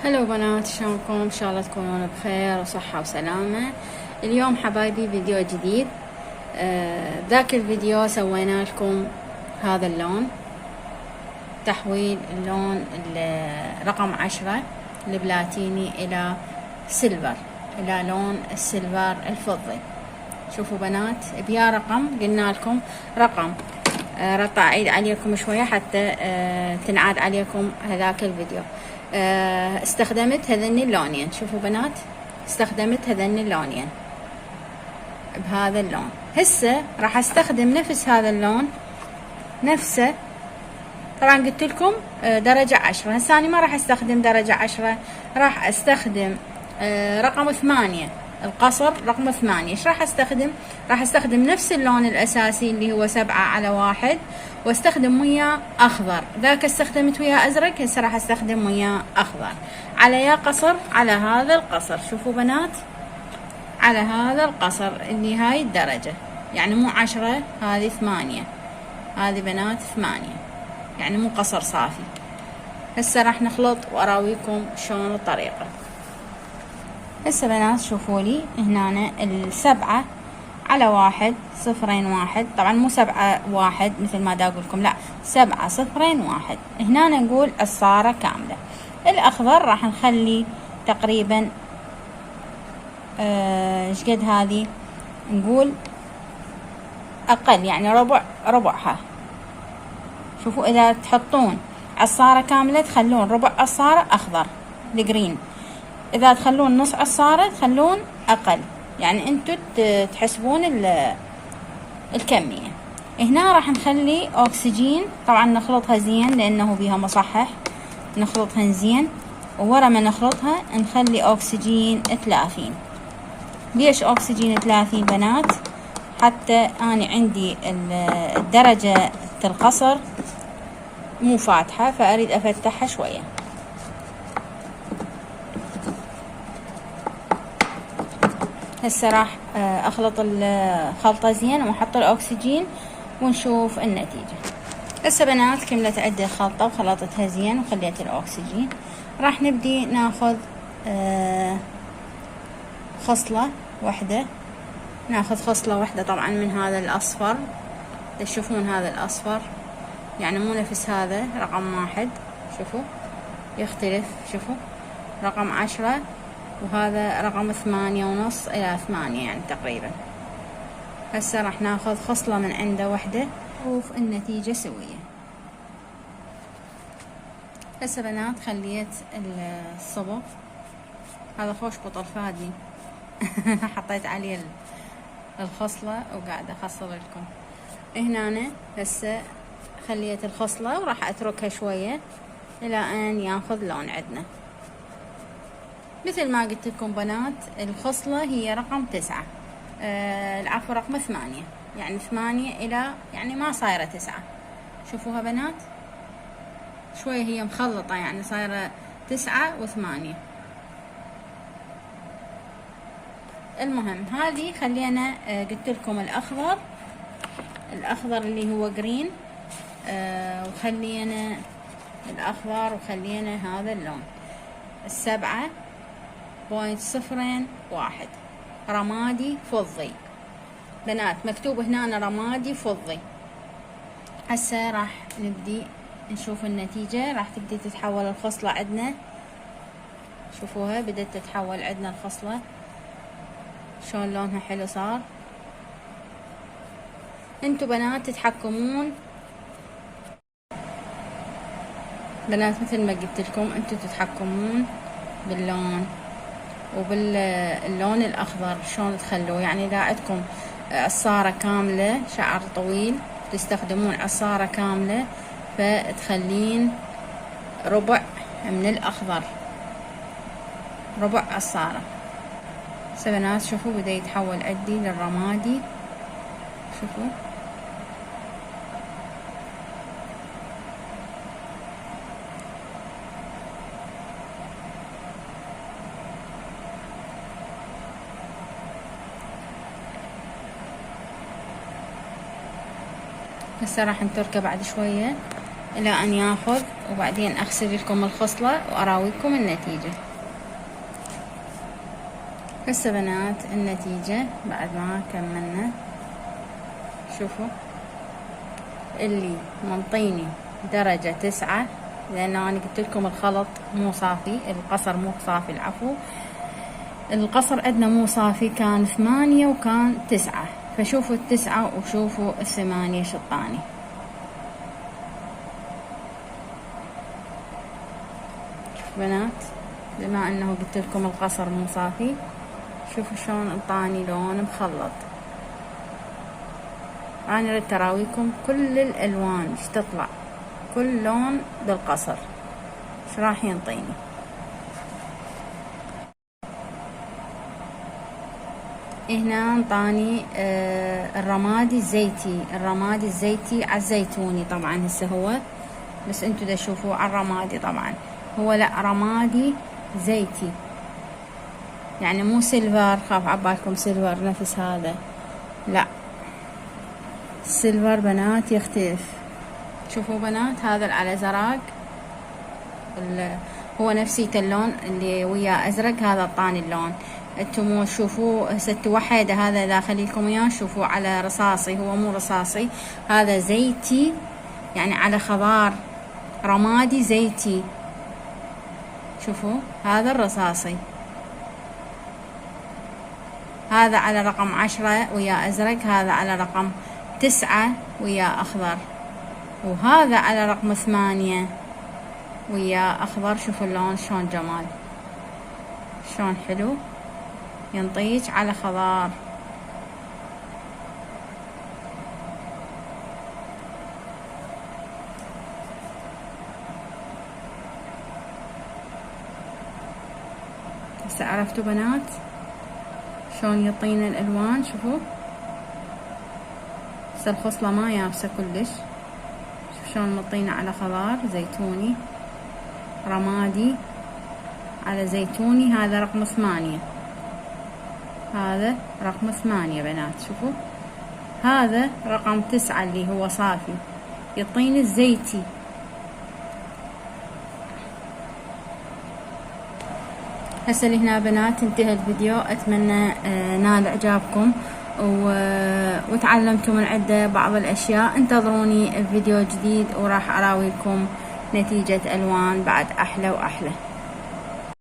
هلو بنات، شلونكم؟ ان شاء الله تكونون بخير وصحة وسلامة. اليوم حبايبي فيديو جديد. ذاك الفيديو سوينا لكم هذا اللون، تحويل اللون رقم 10 البلاتيني الى سيلفر، الى لون السيلفر الفضي. شوفوا بنات، بيا رقم قلنا لكم رقم، رح اعيد عليكم شوية حتى تنعاد عليكم هذاك الفيديو. استخدمت هذين اللونين، شوفوا بنات، استخدمت هذين اللونين بهذا اللون. هسه راح استخدم نفس هذا اللون نفسه. طبعا قلت لكم درجة 10، هسه أنا ما راح استخدم درجة 10، راح استخدم رقم 8 القصر، رقم 8. ايش راح استخدم؟ راح استخدم نفس اللون الاساسي اللي هو 7/1، واستخدم وياه اخضر. ذاك استخدمت وياه ازرق، هسه راح استخدم وياه اخضر على يا قصر، على هذا القصر. شوفوا بنات، على هذا القصر اللي هاي الدرجة، يعني مو 10، هذه 8، هذه بنات 8، يعني مو قصر صافي. هسه راح نخلط واراويكم شلون الطريقة. هسه بنات شوفوا لي هنا 7/1 0/1، طبعا مو 7/1 مثل ما دا اقول لكم، لا 7/0/1. هنا نقول الصارة كاملة. الاخضر راح نخلي تقريبا ايش قد هذه، نقول اقل، يعني ربعها. شوفوا اذا تحطون عصارة كاملة تخلون ربع عصارة اخضر الجرين، اذا تخلون نص عصارة تخلون اقل، يعني انتو تحسبون الكمية. هنا راح نخلي اكسجين، طبعا نخلطها زين لانه بيها مصحح، نخلطها زين، وورا ما نخلطها نخلي اكسجين 30. ليش اكسجين 30 بنات؟ حتى انا عندي الدرجة القصر مو فاتحة، فاريد افتحها شوية. هسه راح اخلط الخلطة زين واحط الاكسجين ونشوف النتيجة. هسه بنات كملت عندي الخلطة وخلطتها زين وخليت الاكسجين. راح نبدي ناخذ خصلة واحدة، ناخذ خصلة واحدة طبعا من هذا الاصفر. تشوفون هذا الاصفر يعني مو نفس هذا رقم 1، شوفوا يختلف. شوفوا رقم 10 وهذا رقم 8.5 إلى 8 يعني تقريبا. هسه راح ناخذ خصلة من عنده واحدة نشوف النتيجة سوية. هسه بنات خليت الصبغ، هذا خوش بطل فادي حطيت عليه الخصلة وقاعدة اخصل لكم هنا. هسه خليت الخصلة وراح اتركها شوية الى ان ياخذ لون عندنا. مثل ما قلت لكم بنات، الخصلة هي رقم 9، العفو رقم 8، يعني 8 إلى يعني ما صايرة 9. شوفوها بنات شوية هي مخلطة، يعني صايرة 9 و8. المهم هذه خلينا قلت لكم الأخضر اللي هو جرين، وخلينا الأخضر وخلينا هذا اللون 7.01 رمادي فضي. بنات مكتوب هنا رمادي فضي. هسه راح نبدي نشوف النتيجة. راح تبدي تتحول الخصلة عندنا، شوفوها بدأت تتحول عندنا الخصلة، شلون لونها حلو صار. انتو بنات تتحكمون، بنات مثل ما قلت لكم انتو تتحكمون باللون وباللون الاخضر شلون تخلوه. يعني اذا عندكم عصارة كاملة شعر طويل تستخدمون عصارة كاملة، فتخلين ربع من الاخضر، ربع عصارة. بنات شوفوا بدا يتحول عندي للرمادي، شوفوا هسه راح نتركه بعد شوية إلى أن ياخذ، وبعدين أغسل لكم الخصلة وأراويكم النتيجة. هسه بنات النتيجة بعد ما كملنا. شوفوا اللي منطيني درجة 9، لأن أنا قلت لكم الخلط مو صافي، القصر مو صافي، العفو، القصر عندنا مو صافي، كان 8 وكان 9، فشوفوا 9 وشوفوا 8 شطاني. شوفوا بنات، بما أنه قلت لكم القصر مو صافي، شوفوا شلون انطاني لون مخلط. أنا ردت أراويكم كل الألوان ايش تطلع، كل لون بالقصر ايش راح ينطيني. هنا انطاني الرمادي الزيتي، الرمادي الزيتي على الزيتوني طبعا، هسه هو بس انتو دا تشوفوه على الرمادي، طبعا هو لا رمادي زيتي، يعني مو سيلفر، خاف عبالكم سيلفر نفس هذا، لا السيلفر بنات يختلف. شوفوا بنات هذا على زرق، هو نفسيته اللون اللي وياه ازرق، هذا الطاني اللون. انتم مو شوفوا هسه وحيده، هذا اذا اخليكم اياه شوفوا على رصاصي، هو مو رصاصي، هذا زيتي يعني على خضار، رمادي زيتي. شوفوا هذا الرصاصي، هذا على رقم 10 ويا ازرق، هذا على رقم 9 ويا اخضر، وهذا على رقم 8 ويا اخضر. شوفوا اللون شلون جمال، شلون حلو ينطيج على خضار. هسه عرفتوا بنات شلون يعطينا الالوان. شوفوا هسه الخصلة ما يابسة كلش، شوف شلون مطينا على خضار زيتوني، رمادي على زيتوني، هذا رقم 8، هذا رقم 8 بنات. شوفوا هذا رقم 9 اللي هو صافي، يعطيني الزيتي. هسه لهنا بنات انتهى الفيديو، اتمنى نال اعجابكم وتعلمتوا من عنده بعض الاشياء. انتظروني بفيديو جديد وراح اراويكم نتيجة الوان بعد احلى واحلى.